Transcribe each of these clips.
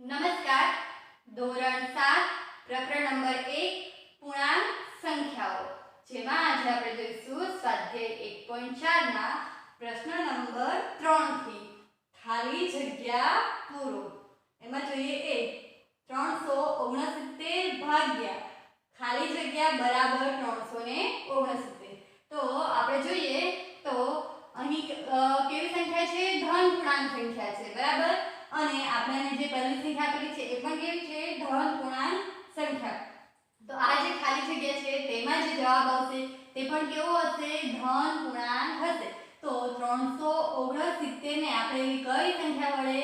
नमस्कार। ધોરણ 7 પ્રકરણ નંબર 1 પૂર્ણાંક સંખ્યાઓ જેમાં આજે આપણે જોઈશું સ્વાધ્યાય 1.4 ના પ્રશ્ન નંબર 3 થી ખાલી જગ્યા પૂરો। એમાં જોઈએ એ 369 ભાગ્યા ખાલી જગ્યા બરાબર 369। તો આપણે જોઈએ તો અહીં કેવી સંખ્યા છે? ધન પૂર્ણાંક સંખ્યા છે, બરાબર। અને આપણે જે પહેલી સંખ્યા આપેલી છે એ પણ કેવી છે? ધન પૂર્ણાંક સંખ્યા। તો આ જે ખાલી જગ્યા છે તેમાં જે જવાબ આવશે તે પણ કેવો હશે? ધન પૂર્ણાંક હશે। તો 369 ને આપણે કઈ સંખ્યા વડે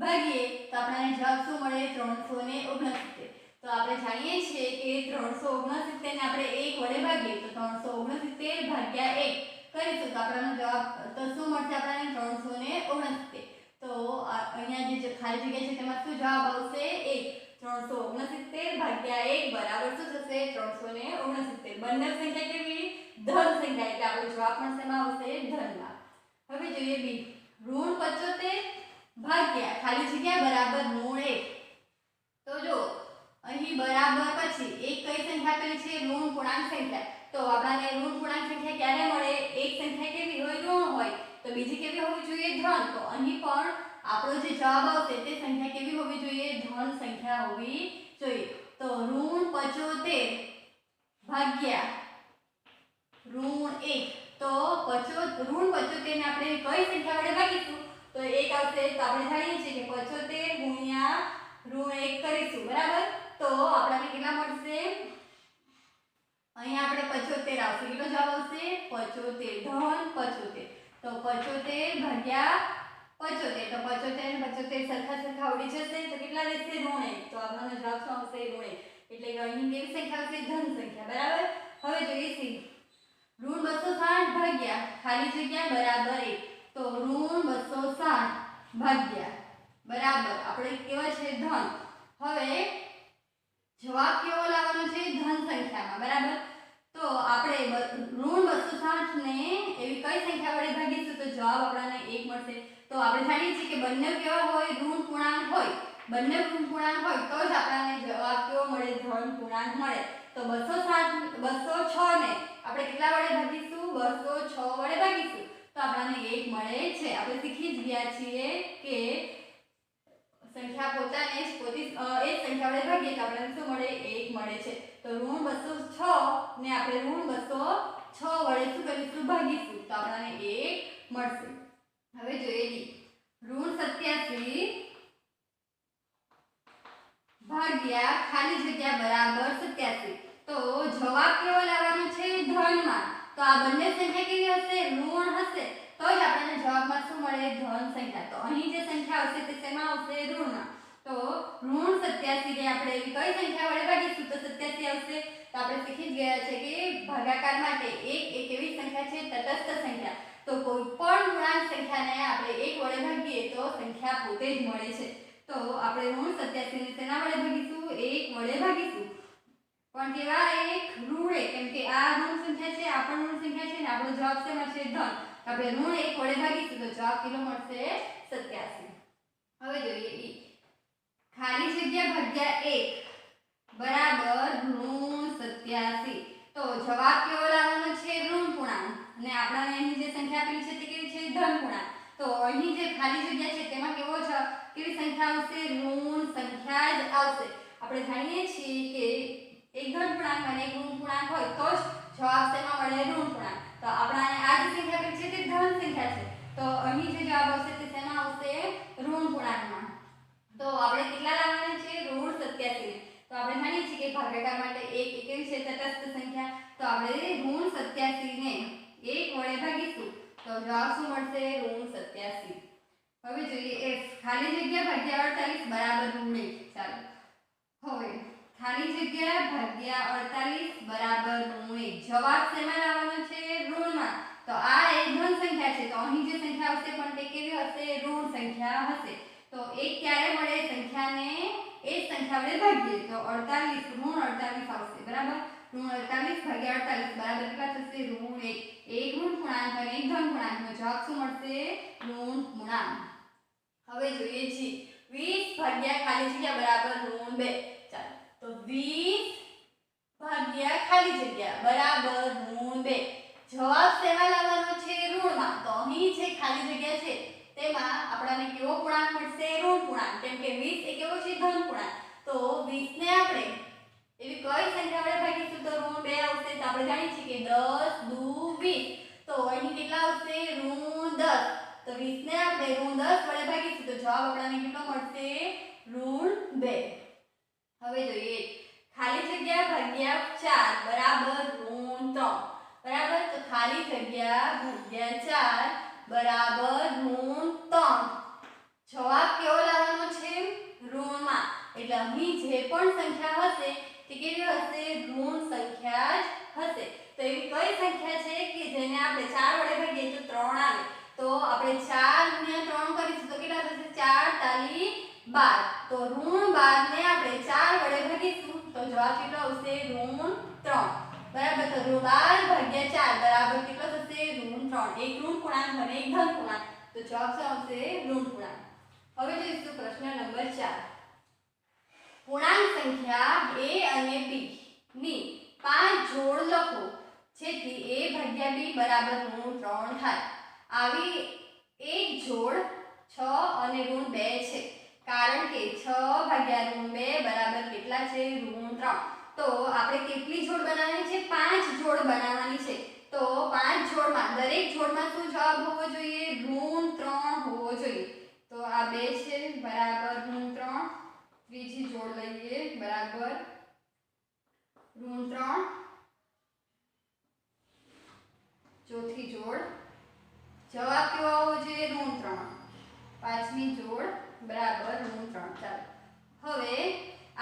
ભાગીએ તો આપણને જવાબ શું મળે? 369। તો આપણે જાણીએ છીએ કે 369 ને આપણે 1 વડે ભાગીએ તો 369 ભાગ્યા 1 કરીશું તો આપણને જવાબ તો શું મળશે? આપણને 369। તો અહીંયા જે ખાલી જગ્યા છે તેમાં શું જવાબ આવશે? 1। 369 ભાગ્યા 1 બરાબર શું થશે? 369। બંને સંખ્યા કેવી? ધન સંખ્યા, એટલે આપણો જવાબ પણ શેમાં આવશે? ધનમાં। હવે જોઈએ બી, ઋણ 75 ભાગ્યા ખાલી જગ્યા બરાબર -1। તો જો અહીં બરાબર પછી એક કઈ સંખ્યા આપેલી છે? ઋણ પૂર્ણાંક સંખ્યા। તો આપણને ઋણ પૂર્ણાંક સંખ્યા ક્યારે મળે? એક સંખ્યા કેવી હોય? ઋણ હોય તો બીજી કેવી હોવી જોઈએ? ધન। તો અહીં પણ આપણો જે જવાબ આવશે તે સંખ્યા કેવી હોવી જોઈએ? ધન સંખ્યા હોવી જોઈએ। તો ઋણ 75 ભાગ્યા ઋણ 1। તો ઋણ 75 ને આપણે કઈ સંખ્યા વડે ભાગીશું તો 1 આવશે। તો આપણે જાણીએ છીએ કે 75 ગુણ્યા ઋણ 1 કરીશું, બરાબર। તો આપણને કેટલા મળશે? અહીંયા આપણે 75 આવશે। કેટલો જવાબ આવશે? 75, ધન 75। તો 75 ભાગ્યા 75, તો 75 અને 75 સરખા ઉડી જશે તો કેટલા રહેશે? ઋણ 1। તો આપણને જવાબ શું આવશે? ઋણ 1। એટલે કે અહીં કેવી સંખ્યા આવશે? ધન સંખ્યા, બરાબર। હવે જોઈએ સી, ઋણ 260 ભાગ્યા ખાલી જગ્યા બરાબર 1। તો ઋણ 260 ભાગ્યા બરાબર આપણે કેવા છે? ધન। હવે જવાબ કેવો લાવવાનો છે? ધન સંખ્યામાં, બરાબર। તો આપણે ઋણ 260 ને એવી કઈ સંખ્યા વડે ભાગીશું તો જવાબ આપણને 1 મળશે। તો આપણે જાણીએ છીએ કે બંને કેવા હોય? ઋણ પૂર્ણાંક હોય। બંને ઋણ પૂર્ણાંક હોય તો જ આપણને જવાબ કેવો મળે? ધન પૂર્ણાંક મળે। તો 206 ને આપણે કેટલા વડે ભાગીશું? 206 વડે ભાગીશું તો આપણને 1 મળે છે। આપણે શીખી જ ગયા છીએ કે સંખ્યા પોતાને જ એ સંખ્યા વડે ભાગીએ તો આપણને શું મળે? 1 મળે છે। તો ઋણ 206 ને આપણે ઋણ 206 વડે શું કરીશું? ભાગીશું તો આપણને 1 મળશે। હવે જોઈએ ડી, ઋણ 87 ભાગ્યા ખાલી જગ્યા બરાબર 87। તો જવાબ કેવો લાવવાનો છે? ધનમાં। તો આ બંને સંખ્યા કેવી હશે? ઋણ હશે તો જ આપણને જવાબમાં શું મળે? ધન સંખ્યા। તો અહીં જે સંખ્યા આવશે તે શેમાં આવશે? ઋણમાં। તો ઋણ 87 ને આપણે એવી કઈ સંખ્યા વડે ભાગીશું તો 87 આવશે। તો આપણે શીખી જ ગયા છે કે ભાગાકાર માટે 1 એક એવી સંખ્યા છે તટસ્થ સંખ્યા। તો કોઈ પણ પૂર્ણાંક સંખ્યાને આપણે 1 વડે ભાગીએ તો સંખ્યા પોતે જ મળે છે। તો આપણે ઋણ 87 ને શેના વડે ભાગીશું? 1 વડે ભાગીશું, પણ કેવા? 1 ઋણ 1, કેમ કે આ ઋણ સંખ્યા છે, આ પણ ઋણ સંખ્યા છે ને આપણો જવાબ છે મળશે ધન। આપણે ઋણ 1 વડે ભાગીશું તો જવાબ કેટલો મળશે? 87। હવે જોઈએ ઈ, ખાલી જગ્યા ભાગ્યા 1 બરાબર ઋણ 87। તો જવાબ કેવો લાવવાનો છે? ઋણ પૂર્ણાંક। અને આપણને અહીં જે સંખ્યા આપેલી છે તે કેવી છે? ધન પૂર્ણાંક। તો અહીં જે ખાલી જગ્યા છે તેમાં કેવી સંખ્યા આવશે? ઋણ સંખ્યા જ આવશે। આપણે જાણીએ છીએ કે એક ધન પૂર્ણાંક અને એક ઋણ પૂર્ણાંક હોય તો જ જવાબ શેમાં મળે? ઋણ પૂર્ણાંક। તો આપણને આ જે સંખ્યા આપેલી છે તે ધન સંખ્યા છે તો અહીં જે જવાબ આવશે તે શેમાં આવશે? ઋણ પૂર્ણાંકમાં। તો આપણે કેટલા લાવવાના છે? ઋણ 87 ને। તો આપણે જાણીએ છીએ કે ભાગાકાર માટે 1 કેવી છે? તટસ્થ સંખ્યા। તો આપણે ઋણ 87 ને 1 વડે ભાગીશું તો જવાબ શું મળશે? ઋણ 87। હવે જોઈએ એફ, ખાલી જગ્યા ભાગ્યા 48 બરાબર ઋણ 1। ચાલો હવે ખાલી જગ્યા ભાગ્યા 48 બરાબર ઋણ 1। જવાબ શેમાં લાવવાનો છે? ઋણમાં। તો આ એક ધન સંખ્યા છે તો અહીં જે સંખ્યા આવશે પણ તે કેવી હશે? ઋણ સંખ્યા હશે। તો 1 ક્યારે મળે? સંખ્યાને એ સંખ્યા વડે ભાગીએ તો 48 ઋણ 48 આવશે, બરાબર। ઋણ 48 ભાગ્યા 48 બરાબર કેટલા થશે? ઋણ 1। એક ઋણ પૂર્ણાંક અને એક ધન પૂર્ણાંકનો જવાબ શું મળશે? ઋણ પૂર્ણાંક। હવે જોઈએ છીએ 20 / ભાગ્યા ખાલી જગ્યા બરાબર ઋણ 2. ચાલો તો 20 ભાગ્યા ખાલી જગ્યા બરાબર ઋણ 2. જવાબ શેમાં લાવવાનો છે? ઋણમાં. તો અહીં જે ખાલી જગ્યા છે તેમાં આપણને કેવો પૂર્ણાંક મળશે? ઋણ પૂર્ણાંક. કેમ કે 20 એ કેવો છે? ધન પૂર્ણાંક. તો 20 ને આપણે એવી કઈ સંખ્યા વડે ભાગીશું તો ઋણ 2 આવશે. તો આપણે જાણીએ છીએ કે 10 દુ 20. તો અહીં કેટલા આવશે? ઋણ 10. તો 20 ને આપણે ઋણ 10 વડે ભાગીશું તો જવાબ આપણને કેટલો મળશે? ઋણ 2. હવે જોઈએ ખાલી જગ્યા ભાગ્યા 4 બરાબર ઋણ 3. બરાબર. તો ખાલી જગ્યા ભાગ્યા 4 બરાબર ઋણ 3. જવાબ કેવો લાવવાનો છે? ઋણમાં. એટલે અહીં જે પણ સંખ્યા હશે તે કેવી હશે? ઋણ સંખ્યા જ હશે. તો એવી કઈ સંખ્યા છે કે જેને આપણે 4 વડે ભાગીએ તો 3 આવે? તો આપણે 4 ગુણ્યા 3 કરીશું તો કેટલા થશે? 4 તાલી 12. તો ઋણ 12 ને આપણે 4 વડે ભાગીશું તો જવાબ કેટલો આવશે? ઋણ 3. બરાબર. તો ઋણ 12 ભાગ્યા 4 બરાબર કેટલો થશે? ઋણ 3. એક ઋણ પૂર્ણાંક અને એક ધન પૂર્ણાંક. તો જવાબ શું આવશે? ઋણ પૂર્ણાંક. હવે જોઈશું પ્રશ્ન નંબર 4. પૂર્ણાંક સંખ્યા a અને b ની 5 જોડ લખો જેથી a ભાગ્યા b બરાબર ઋણ 3 થાય. આવી એક જોડ 6 અને ઋણ 2 છે. કારણ કે 6 ભાગ્યા ઋણ 2 બરાબર કેટલા છે? ઋણ 3. તો આપણે કેટલી જોડ બનાવવાની છે? 5 જોડ બનાવવાની છે. તો 5 જોડમાં દરેક જોડમાં શું જવાબ હોવો જોઈએ? ઋણ 3 હોવો જોઈએ. તો આ 2 છે બરાબર ઋણ 3. ત્રીજી જોડ લઈએ બરાબર ઋણ 3. ચોથી જોડ જવાબ કેવો આવવો જોઈએ? ઋણ 3. પાંચમી જોડ બરાબર ઋણ 3. ચાલો હવે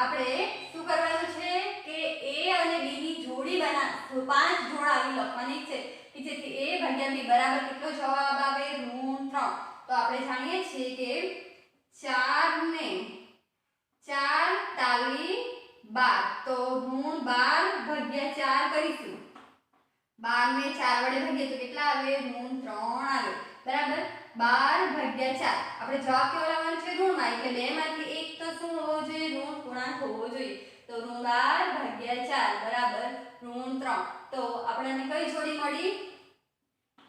આપણે શું કરવાનું છે કે a અને b ની જોડી બનાવ 5 જોડ આવી લખવાની છે કે જેથી a ભાગ્યા b બરાબર કેટલો જવાબ આવે? ઋણ 3. તો આપણે જાણીએ છીએ કે 4 ને 4 તાલી 12. તો ઋણ 12 ભાગ્યા 4 કરીશું. 12 ને 4 વડે ભાગીએ તો કેટલા આવે? ઋણ 3 આવે. બરાબર. 12 ભાગ્યા 4 આપણે જવાબ કેવો લાવવાનો છે? ઋણમાં. એટલે 2 માંથી એક તો શું હોવો જોઈએ? ઋણ પૂર્ણાંક હોવો જોઈએ. તો ઋણ 12 ભાગ્યા 4 બરાબર ઋણ 3. તો આપણને કઈ જોડી મળી?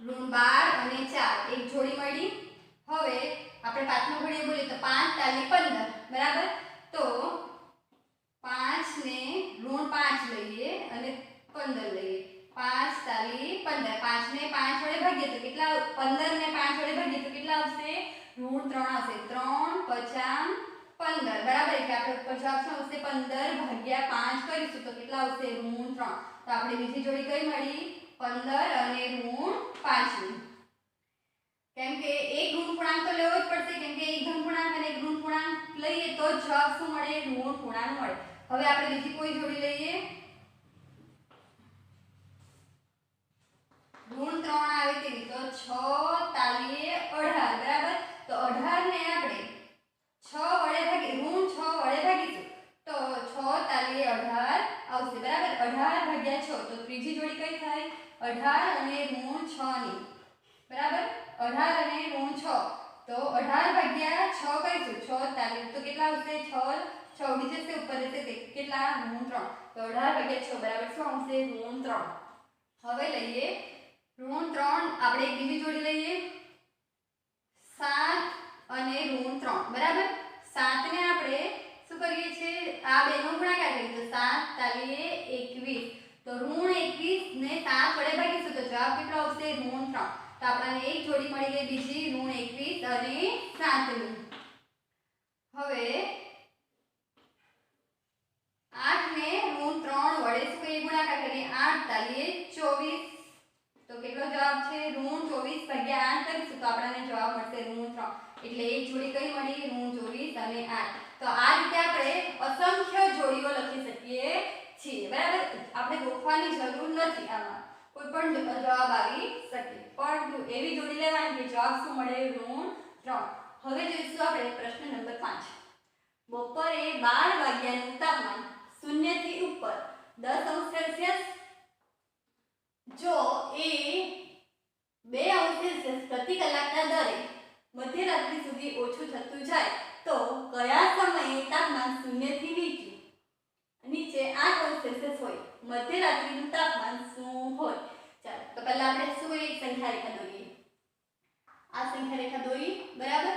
ઋણ 12 અને 4 એક જોડી મળી. હવે આપણે પાંચમો ઘડીએ બોલીએ તો 5 તાલી 15. બરાબર. તો 5 ને ઋણ 5 લઈએ અને 15 લઈએ. 5 તાલી 15. 5 ને 5 વડે ભાગીએ તો કેટલા? 15 ને 5 વડે ભાગીએ તો કેટલા આવશે? ઋણ 3 આવશે. 3 50 15. બરાબર. એટલે આપણે ઉપર જવાબ શું આવશે? 15 ભાગ્યા 5 કરીશું તો કેટલા આવશે? ઋણ 3. તો આપણે બીજી જોડી કઈ મળી? 15 અને ઋણ 5 ની. કેમ કે એક ઋણ પૂર્ણાંક તો લેવો જ પડશે. કેમ કે એક ધન પૂર્ણાંક અને એક ઋણ પૂર્ણાંક લઈએ તો જવાબ શું મળે? ઋણ પૂર્ણાંક મળે. હવે આપણે બીજી કોઈ જોડી લઈએ. ઋણ 3 આવે તેવી. તો 6 તાલી 18. બરાબર. તો 18 ને આપણે 6 વડે ભાગી ઋણ 6 વડે ભાગીશું તો 6 તાલી 18 આવશે. બરાબર. 18 ભાગ્યા 6 તો ત્રીજી જોડી કઈ થાય? 18 અને ઋણ 6 ની. બરાબર. 18 અને ઋણ 6 તો 18 ભાગ્યા 6 કરીશું. 6 તાલી તો કેટલા આવશે? 6 6 ઉડી જશે ઉપર રહેશે તે કેટલા? ઋણ 3. તો 18 ભાગ્યા 6 બરાબર શું આવશે? ઋણ 3. હવે લઈએ ઋણ 3. આપણે એક બીજી જોડી લઈએ 7 અને ઋણ 3. બરાબર. 7 ને આપણે શું કરીએ છીએ? આ બેનો ગુણાકાર કરીએ તો 7 તાલી 21. તો ઋણ 21 ને 7 વડે ભાગીશું તો જવાબ કેટલો આવશે? ઋણ 3. તો આપણને એક જોડી મળી ગઈ બીજી ઋણ 21 અને 7 ની. હવે 8 ને ઋણ 3 વડે શું કરીએ? ગુણાકાર કરીએ. 8 તાલી 24. તો કેટલો જવાબ છે? ઋણ 24 ભાગ્યા 8 કરીશું તો આપણને જવાબ મળશે ઋણ 3. એટલે એક જોડી કઈ મળી? ઋણ 24 અને 8. તો આ રીતે આપણે અસંખ્ય જોડીઓ લખી શકીએ છીએ. બરાબર. આપણે ગોખવાની જરૂર નથી. આમાં કોઈ પણ જવાબ આવી શકે પરંતુ એવી જોડી લેવાની કે જવાબ શું મળે? ઋણ 3. હવે જોઈશું આપણે પ્રશ્ન નંબર 5. બપોરે 12 વાગ્યાનું તાપમાન 0 થી ઉપર 10°C જો એ 2°C પ્રતિ કલાકના દરે મધ્યરાત્રિ સુધી ઓછું થતું જાય તો કયા સમયે તાપમાન 0 થી નીચે 8 અંશ સેલ્સિયસ હોય? મધ્યરાત્રિનું તાપમાન શું હોય? ચાલો તો પહેલા આપણે શું એક સંખ્યા રેખા દોરીએ. આ સંખ્યા રેખા દોરી બરાબર.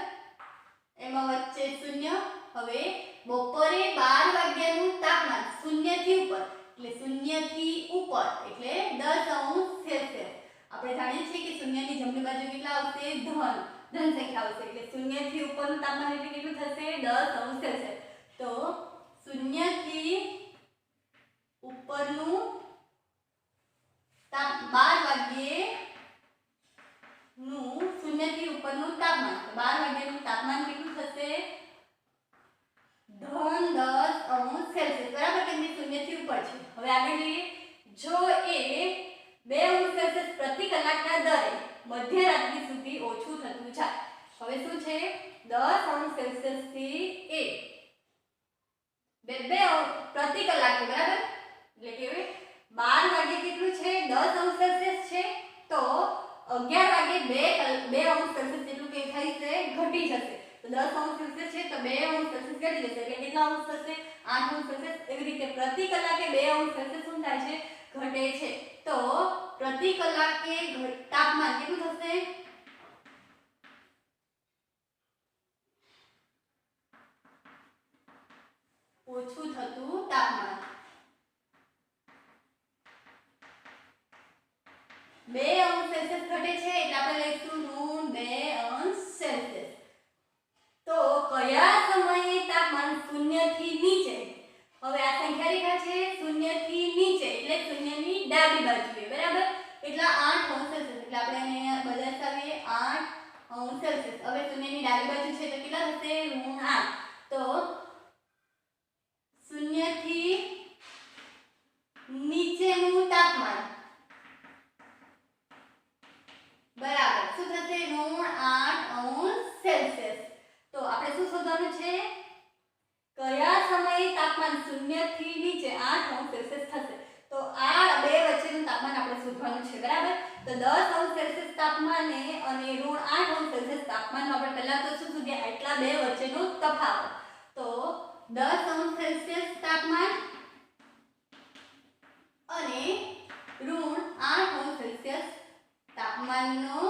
એમાં વચ્ચે 0. હવે બપોરે 12 વાગ્યાનું તાપમાન 0 થી ઉપર એટલે 0 થી ઉપર એટલે 10 અંશ સેલ્સિયસ. આપણે જાણીએ છીએ કે 0 ની જમણી બાજુ કેટલા આવશે? ધન સંખ્યા આવશે એટલે 0 થી ઉપરનું તાપમાન એટલે કેટલું થશે? 10 અંશ સેલ્સિયસ. તો 0 થી ઉપરનું 12 વાગ્યે નું 0 થી ઉપરનું તાપમાન 12 વાગ્યાનું તાપમાન કેટલું થશે? ધન 10 અંશ સેલ્સિયસ બરાબર. કેમ કે 0 થી ઉપર છે. હવે આગળ જોઈએ. જો એ 2 અંશ સેલ્સિયસ પ્રતિ કલાકના દરે મધ્યરાત્રિ સુધી ઓછું થતું જાય. હવે શું છે? 10 અંશ સેલ્સિયસ થી એ 2 પ્રતિ કલાકે બરાબર. એટલે કે 12 વાગે કેટલું છે? 10 અંશ સેલ્સિયસ છે. તો 11 વાગે 2 અંશ સેલ્સિયસ જેટલું કે થઈ છે ઘટી જશે. તો 10 અંશ સેલ્સિયસ છે તો 2 અંશ સેલ્સિયસ ઘટી જશે એટલે કેટલા અંશ થશે? 8 અંશ સેલ્સિયસ. એવી રીતે પ્રતિ કલાકે 2 અંશ સેલ્સિયસ શું થાય છે? ઘટે છે. તો પ્રતિ કલાકે તાપમાન કેટલું થશે? ઓછું થતું તાપમાન 2 અંશ સેલ્સિયસ ઘટે છે એટલે આપણે લઈશું ઋણ 2 અંશ સેલ્સિયસ. તો કયા સમયે તાપમાન 0 થી નીચે? હવે આ સંખ્યા રેખા છે 0 થી નીચે એટલે 0 ની ડાબી બાજુએ બરાબર. એટલા 8 અંશ સેલ્સિયસ એટલે આપણે અહીંયા બદલાવીએ 8 અંશ સેલ્સિયસ. હવે 0 ની ડાબી બાજુ છે તો કેટલા થશે? ઋણ 8. તો 0 થી નીચેનું તાપમાન બરાબર શું થશે? ઋણ 8 અંશ સેલ્સિયસ. તો આપણે શું શોધવાનું છે? કયા સમયે તાપમાન 0 થી નીચે 8 અંશ સેલ્સિયસ થશે? તો આ બે વચ્ચેનું તાપમાન આપણે શોધવાનું છે બરાબર. તો 10 અંશ સેલ્સિયસ તાપમાને અને ઋણ 8 અંશ સેલ્સિયસ તાપમાનનો આપણે પહેલા તો શું શોધ્યા? એટલા બે વચ્ચેનો તફાવત. તો 10 અંશ સેલ્સિયસ તાપમાન અને ઋણ 8 અંશ સેલ્સિયસ તાપમાનનો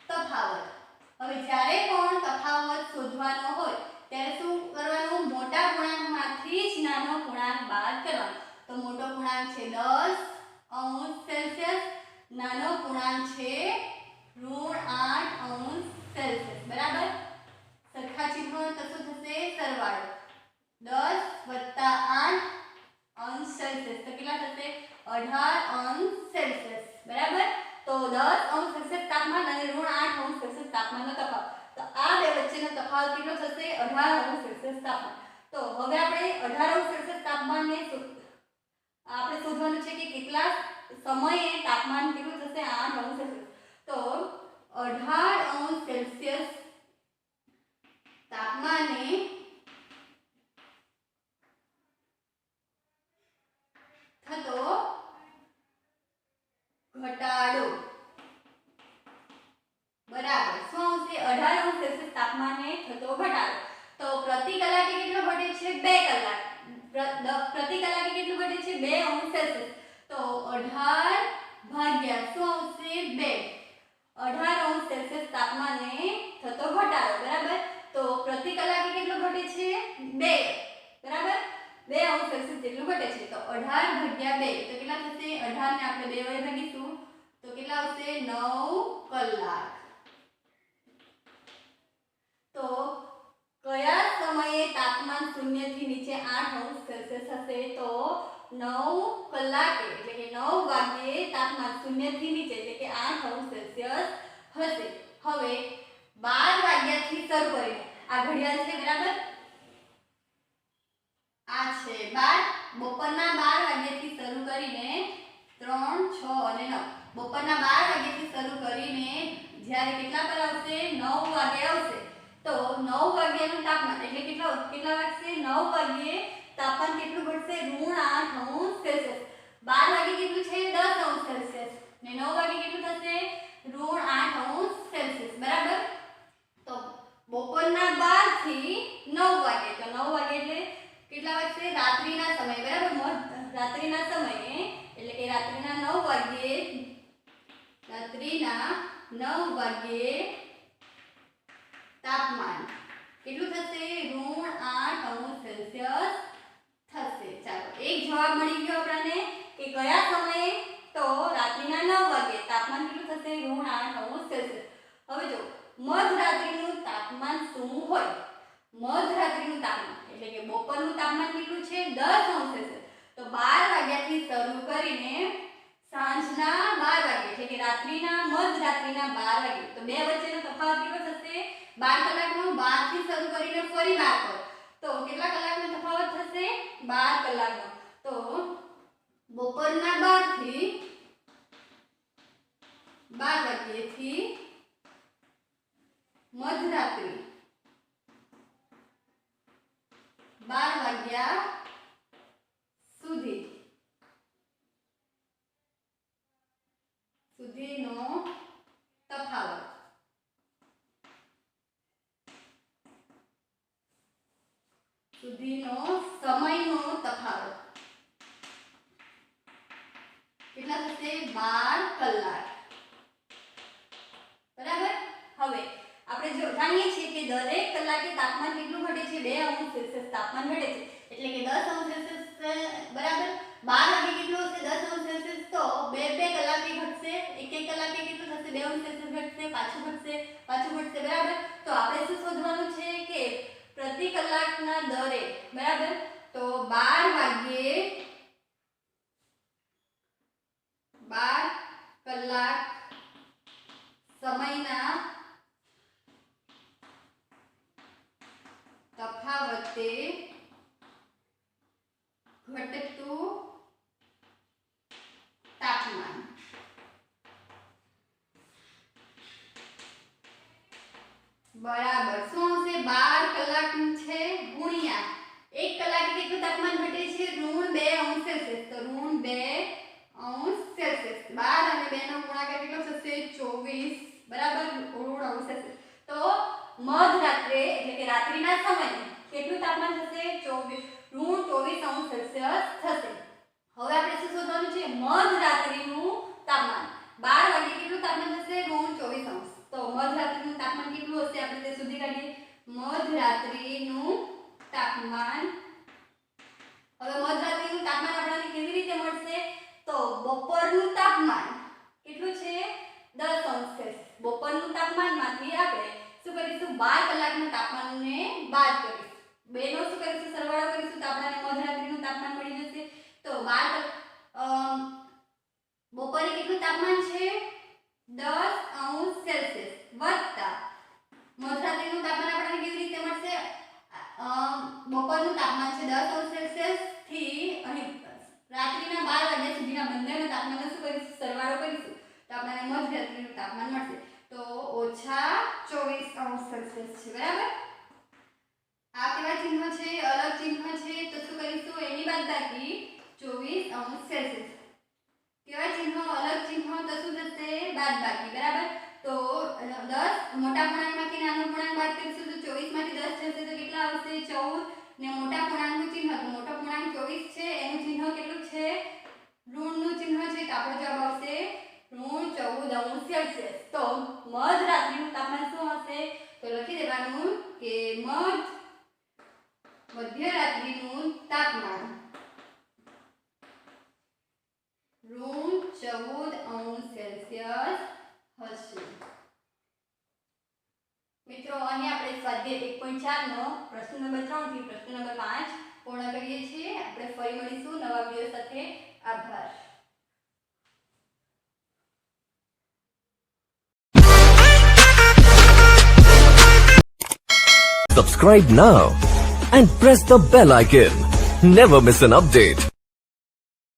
તફાવત. હવે જ્યારે પણ તફાવત શોધવાનો હોય ત્યારે શું કરવાનું? મોટા પૂર્ણાંકમાંથી જ નાનો પૂર્ણાંક બાદ કરવાનો. તો મોટો પૂર્ણાંક છે 10 અંશ સેલ્સિયસ, નાનો પૂર્ણાંક છે ઋણ 8 અંશ સેલ્સિયસ બરાબર. સરખા ચિહ્ન તો શું થશે? સરવાળો 10 + 8 અંશ સેલ્સિયસ તો કેટલા થશે? 18 અંશ સેલ્સિયસ બરાબર. તો 10 અંશ સેલ્સિયસ તાપમાન અને ઋણ 8 અંશ સેલ્સિયસ તાપમાનનો તફાવત. તો આ બે વચ્ચેનો તફાવત કેટલો થશે? 18 અંશ સેલ્સિયસ તાપમાન. તો હવે આપણે 18 અંશ સેલ્સિયસ તાપમાનને આપણે શોધવાનું છે કે કેટલા સમયે તાપમાન કેટલું થશે? 8 અંશ સેલ્સિયસ. તો 18 અંશ સેલ્સિયસ તાપમાને થતો ઘટાડો બરાબર શું આવશે? 18 અંશ સેલ્સિયસ તાપમાને થતો ઘટાડો. તો પ્રતિ કલાકે કેટલો ઘટે છે? 2 કલાક. પ્રતિ કલાકે કેટલું ઘટે છે? 2 અંશ સેલ્સિયસ. તો 18 ભાગ્યા શું આવશે? 2. 18 અંશ સેલ્સિયસ તાપમાને થતો ઘટાડો બરાબર. તો પ્રતિ કલાકે કેટલું ઘટે છે? 2 બરાબર. 2 અંશ સેલ્સિયસ જેટલું ઘટે છે. તો 18 ભાગ્યા 2 તો કેટલા થશે? 18 ને આપણે 2 વડે ભાગીશું તો કેટલા આવશે? 9 કલાક. તો કયા સમયે તાપમાન 0 થી નીચે 8 અંશ સેલ્સિયસ હશે? તો 9 કલાકે એટલે કે 9 વાગ્યે તાપમાન 0 થી નીચે એટલે કે 8 અંશ સેલ્સિયસ હશે. હવે 12 વાગ્યાથી શરૂ કરીને આ ઘડિયાળ છે બરાબર. આ છે 12. બપોરના 12 વાગ્યાથી શરૂ કરીને 3, 6 અને 9 બપોરના 12 વાગ્યાથી શરૂ કરીને જ્યારે કેટલા પર આવશે? 9 વાગે આવશે. તો 9 વાગ્યાનું તાપમાન એટલે કેટલા વાગશે? 9 વાગ્યે તાપમાન કેટલું ઘટશે? ઋણ 8 અંશ સેલ્સિયસ. 12 વાગે કેટલું છે? 10 અંશ સેલ્સિયસ ને 9 વાગે કેટલું થશે? ઋણ 8 અંશ સેલ્સિયસ બરાબર. તો બપોરના 9 વાગ્યે તાપમાન કેટલું થશે? -8°C થશે. ચાલો એક જવાબ મળી ગયો આપણને કે કયા સમયે? તો રાત્રિના 9 વાગે તાપમાન કેટલું થશે? -8°C. હવે જો મધરાત્રિનું તાપમાન શું હોય? મધરાત્રિનું તાપમાન એટલે કે બપોરનું તાપમાન કેટલું છે? 10°C. તો 12 વાગ્યાથી શરૂ કરીને સાંજના 12 વાગે એટલે કે રાત્રિના મધરાત્રિના 12 વાગે, તો બે વચ્ચેનો તફાવત કેટલો થશે? 12 કલાકનો. 12 થી શરૂ કરીને ફરી 12 પર, તો કેટલા કલાકનો તફાવત થશે? 12 કલાકનો. તો બપોરના 12 થી 12 વાગ્યાથી મધરાત્રિ 12 વાગ્યા સુધીનો તફાવત સુધીનો સમયનો તફાવત કેટલા થશે? 12 કલાક. બરાબર. હવે આપણે જો જાણીએ છીએ કે દરેક કલાકે તાપમાન કેટલું ઘટે છે? 2°C તાપમાન ઘટે છે. એટલે કે 10°C બરાબર 12 વાગે કેટલું હશે? 10°C. તો 2 કલાકે ઘટશે. 1 કલાકે કેટલું થશે? 2°C ઘટશે, પાછું ઘટશે. બરાબર. તો આપણે શું શોધવાનું છે કે પ્રતિ કલાકના દરે, બરાબર, તો 12 વાગ્યે 12 કલાક સમયના તફાવતે ઘટતું તાપમાન. બરાબર. શું હશે? 12 કલાકનું છે ગુણ્યા 1 કલાકે કેટલું તાપમાન ઘટે છે? -2°C. તો -2°C. 12 અને 2 નો ગુણાકાર કેટલો થશે? 24. બરાબર. √°C. તો મધરાત્રે એટલે કે રાત્રિના સમયે કેટલું તાપમાન થશે? -24°C થશે. હવે આપણે શું શોધવાનું છે? મધરાત્રિનું તાપમાન. 12 વાગે કેટલું તાપમાન થશે? -24°. તો મધરાત્રિનું તાપમાન કેટલું હશે? આપણે તે શોધી કાઢીએ. મધરાત્રિનું તાપમાન. હવે મધરાત્રિનું તાપમાન આપણને કેવી રીતે મળશે? તો બપોરનું તાપમાન કેટલું છે? 10°C. બપોરનું તાપમાનમાંથી આપણે શું કરીશું? 12 કલાકનું તાપમાનને બાદ કરીશું. બેનો શું કરીશું? સરવાળો કરીશું તો આપણને મધરાત્રિનું તાપમાન મળી જશે. તો 12 બપોરે કેટલું તાપમાન છે? 10°C વત્તા મધરાત્રિનું તાપમાન આપણને કેવી રીતે મળશે? બપોરનું તાપમાન છે 10°C થી અહીં રાત્રિના 12 વાગ્યા સુધીના બંનેના તાપમાનનો શું કરીશું? સરવાળો કરીશું તો આપણને મધરાત્રિનું તાપમાન મળશે. તો -24°C છે. બરાબર. આ કેવા ચિહ્ન છે? અલગ ચિહ્ન છે. તો શું કરીશું? એની બાદબાકી 24°C. કેવા ચિહ્નો? અલગ ચિહ્નો. તો શું થશે? બાદબાકી. બરાબર. તો 10 મોટા પૂર્ણાંકમાંથી નાનો પૂર્ણાંક બાદ કરીશું તો 24 માંથી 10 જશે તો કેટલા આવશે? 14. ને મોટા પૂર્ણાંકનું ચિહ્ન, તો મોટો પૂર્ણાંક 24 છે, એનું ચિહ્ન કેટલું છે? ઋણનું ચિહ્ન છે. તો આપણો જવાબ આવશે -14°C. તો મધરાત્રિનું તાપમાન શું હશે? તો લખી દેવાનું કે મધ્યરાત્રિનું તાપમાન -14°C હશે. મિત્રો અહીં આપણે સ્વાધ્યાય 1.4 નો પ્રશ્ન નંબર 3 થી પ્રશ્ન નંબર 5 પૂર્ણ કરીએ છીએ. આપણે ફરી મળીશું નવા વિડિયો સાથે. આભાર. Subscribe now and press the bell icon. Never miss an update.